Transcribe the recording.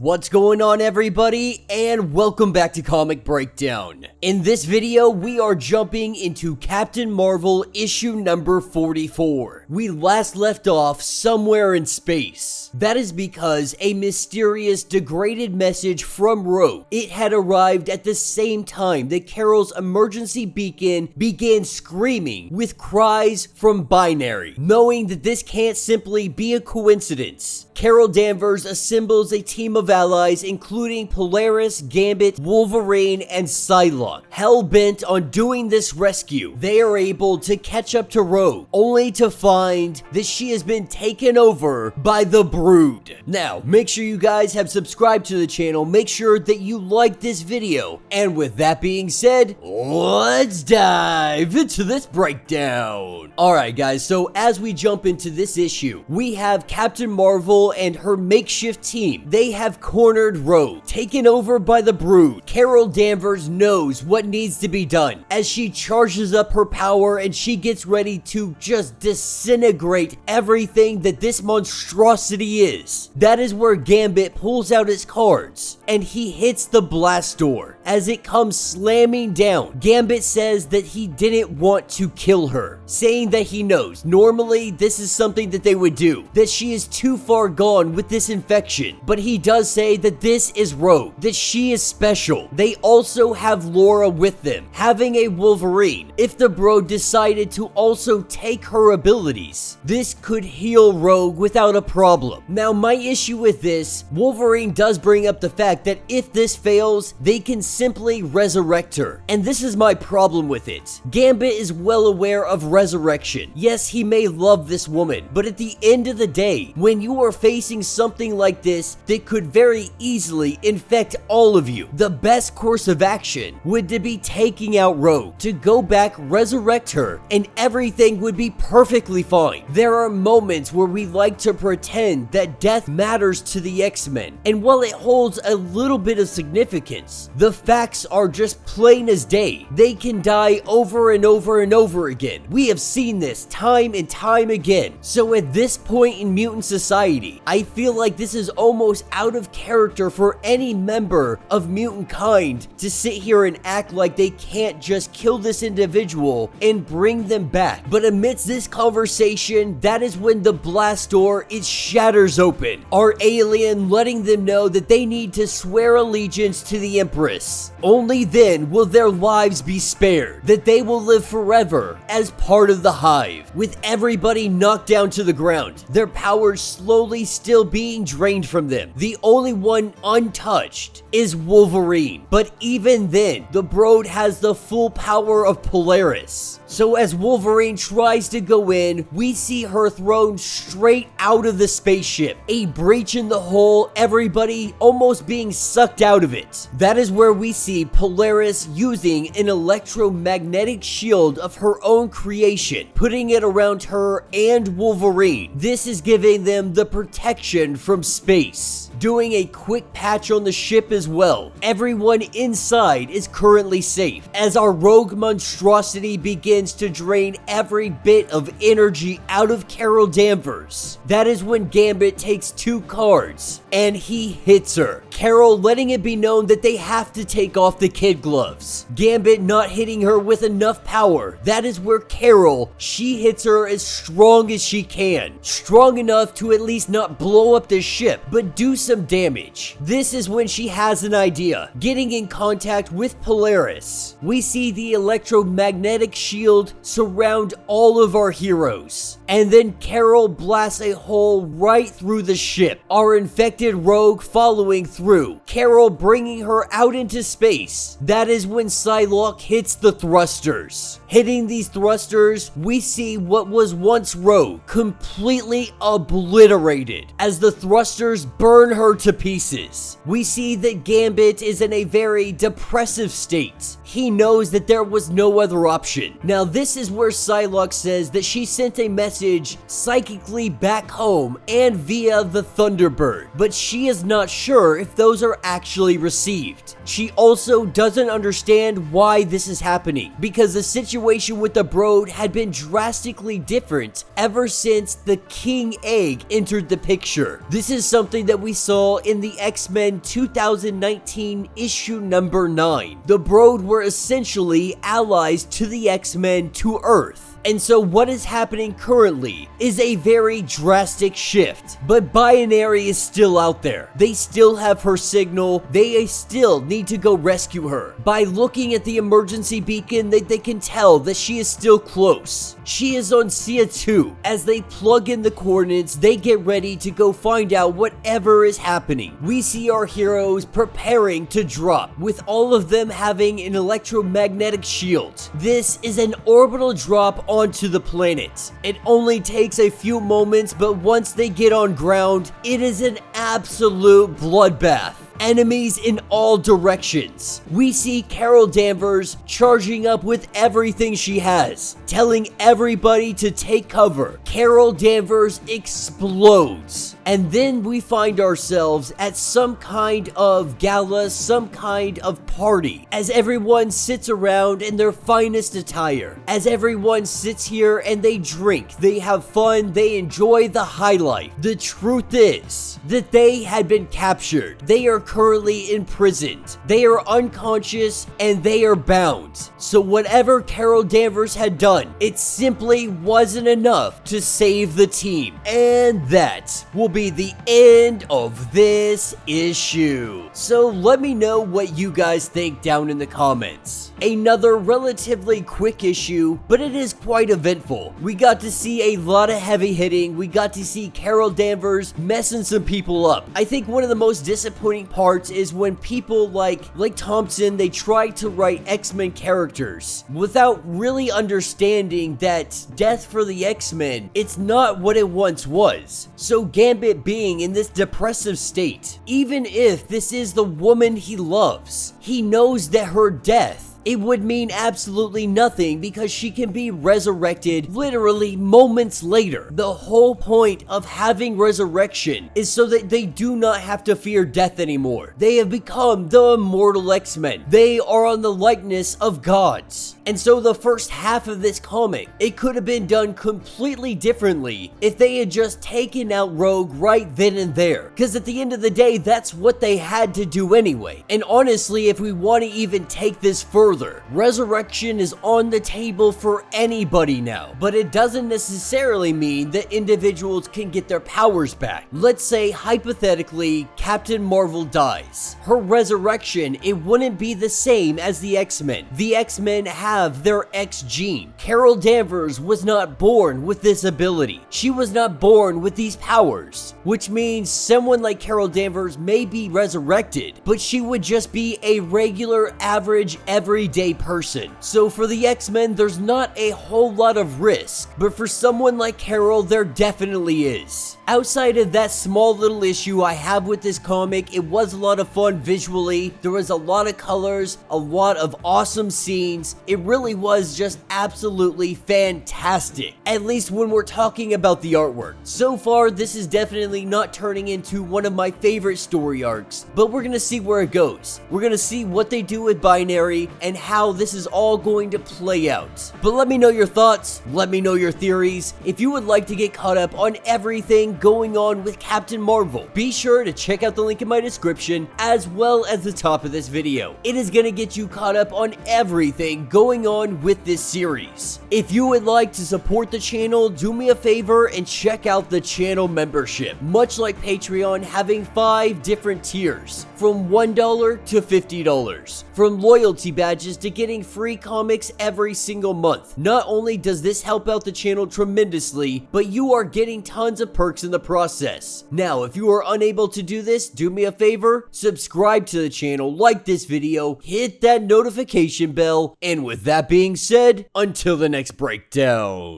What's going on, everybody, and welcome back to Comic Breakdown. In this video, we are jumping into Captain Marvel issue number 44. We last left off somewhere in space. That is because a mysterious degraded message from Rogue, it had arrived at the same time that Carol's emergency beacon began screaming with cries from Binary. Knowing that this can't simply be a coincidence, Carol Danvers assembles a team of allies including Polaris, Gambit, Wolverine, and Psylocke. Hell-bent on doing this rescue, they are able to catch up to Rogue, only to find that she has been taken over by the BROOD. Now, make sure you guys have subscribed to the channel, make sure that you like this video, and with that being said, let's dive into this breakdown. Alright guys, so as we jump into this issue, we have Captain Marvel and her makeshift team. They have cornered Rogue, taken over by the BROOD. Carol Danvers knows what needs to be done as she charges up her power and she gets ready to just disintegrate everything that this monstrosity is. That is where Gambit pulls out his cards and he hits the blast door. As it comes slamming down, Gambit says that he didn't want to kill her, saying that he knows normally this is something that they would do, that she is too far gone with this infection, but he does say that this is Rogue, that she is special. They also have Laura with them, having a Wolverine. If the bro decided to also take her abilities, this could heal Rogue without a problem. Now my issue with this, Wolverine does bring up the fact that if this fails, they can simply resurrect her, and this is my problem with it. Gambit is well aware of resurrection. Yes, he may love this woman, but at the end of the day, when you are facing something like this that could very easily infect all of you, the best course of action would be taking out Rogue, to go back, resurrect her, and everything would be perfectly fine. There are moments where we like to pretend that death matters to the X-Men, and while it holds a little bit of significance, the facts are just plain as day. They can die over and over and over again. We have seen this time and time again. So at this point in mutant society, I feel like this is almost out of character for any member of mutant kind to sit here and act like they can't just kill this individual and bring them back. But amidst this conversation, that is when the blast door, it shatters open. Our alien letting them know that they need to swear allegiance to the Empress. Only then will their lives be spared, that they will live forever as part of the Hive. With everybody knocked down to the ground, their powers slowly still being drained from them. The only one untouched is Wolverine. But even then, the BROOD has the full power of Polaris. So as Wolverine tries to go in, we see her thrown straight out of the spaceship. A breach in the hull, everybody almost being sucked out of it. That is where we see Polaris using an electromagnetic shield of her own creation, putting it around her and Wolverine. This is giving them the protection from space. Doing a quick patch on the ship as well. Everyone inside is currently safe as our Rogue monstrosity begins to drain every bit of energy out of Carol Danvers. That is when Gambit takes two cards and he hits her. Carol letting it be known that they have to take off the kid gloves. Gambit not hitting her with enough power. That is where Carol, she hits her as strong as she can. Strong enough to at least not blow up the ship, but do some damage. This is when she has an idea. Getting in contact with Polaris, we see the electromagnetic shield surround all of our heroes. And then Carol blasts a hole right through the ship. Our infected Rogue following through. Carol bringing her out into space. That is when Psylocke hits the thrusters. Hitting these thrusters, we see what was once Rogue completely obliterated as the thrusters burn her to pieces. We see that Gambit is in a very depressive state. He knows that there was no other option. Now this is where Psylocke says that she sent a message psychically back home and via the Thunderbird, but she is not sure if those are actually received. She also doesn't understand why this is happening, because the situation with the BROOD had been drastically different ever since the King Egg entered the picture. This is something that we saw saw in the X-Men 2019 issue number 9. The BROOD were essentially allies to the X-Men to Earth. And so what is happening currently is a very drastic shift. But Binary is still out there. They still have her signal. They still need to go rescue her. By looking at the emergency beacon, they can tell that she is still close. She is on Sia 2. As they plug in the coordinates, they get ready to go find out whatever is happening. We see our heroes preparing to drop, with all of them having an electromagnetic shield. This is an orbital drop onto the planet. It only takes a few moments, but once they get on ground, it is an absolute bloodbath. Enemies in all directions. We see Carol Danvers charging up with everything she has, telling everybody to take cover. Carol Danvers explodes. And then we find ourselves at some kind of gala, some kind of party, as everyone sits around in their finest attire, as everyone sits here and they drink, they have fun, they enjoy the high life. The truth is that they had been captured. They are currently imprisoned. They are unconscious and they are bound. So whatever Carol Danvers had done, it simply wasn't enough to save the team. And that will be the end of this issue. So let me know what you guys think down in the comments. Another relatively quick issue, but it is quite eventful. We got to see a lot of heavy hitting. We got to see Carol Danvers messing some people up. I think one of the most disappointing parts is when people like Thompson, they try to write X-Men characters without really understanding that death for the X-Men, it's not what it once was. So Gambit being in this depressive state, even if this is the woman he loves, he knows that her death, it would mean absolutely nothing because she can be resurrected literally moments later. The whole point of having resurrection is so that they do not have to fear death anymore. They have become the immortal X-Men. They are on the likeness of gods. And so the first half of this comic, it could have been done completely differently if they had just taken out Rogue right then and there. Because at the end of the day, that's what they had to do anyway. And honestly, if we want to even take this further, resurrection is on the table for anybody now. But it doesn't necessarily mean that individuals can get their powers back. Let's say, hypothetically, Captain Marvel dies. Her resurrection, it wouldn't be the same as the X-Men. The X-Men have their X gene. Carol Danvers was not born with this ability. She was not born with these powers, which means someone like Carol Danvers may be resurrected, but she would just be a regular, average, everyday person. So for the X-Men, there's not a whole lot of risk, but for someone like Carol, there definitely is. Outside of that small little issue I have with this comic, it was a lot of fun visually. There was a lot of colors, a lot of awesome scenes. It really was just absolutely fantastic, at least when we're talking about the artwork. So far, this is definitely not turning into one of my favorite story arcs, but we're gonna see where it goes. We're gonna see what they do with Binary and how this is all going to play out. But let me know your thoughts, let me know your theories. If you would like to get caught up on everything going on with Captain Marvel, be sure to check out the link in my description as well as the top of this video. It is gonna get you caught up on everything going on with this series. If you would like to support the channel, do me a favor and check out the channel membership. Much like Patreon, having 5 different tiers, from $1 to $50, from loyalty badges to getting free comics every single month. Not only does this help out the channel tremendously, but you are getting tons of perks in the process. Now, if you are unable to do this, do me a favor, subscribe to the channel, like this video, hit that notification bell, and with that being said, until the next breakdown.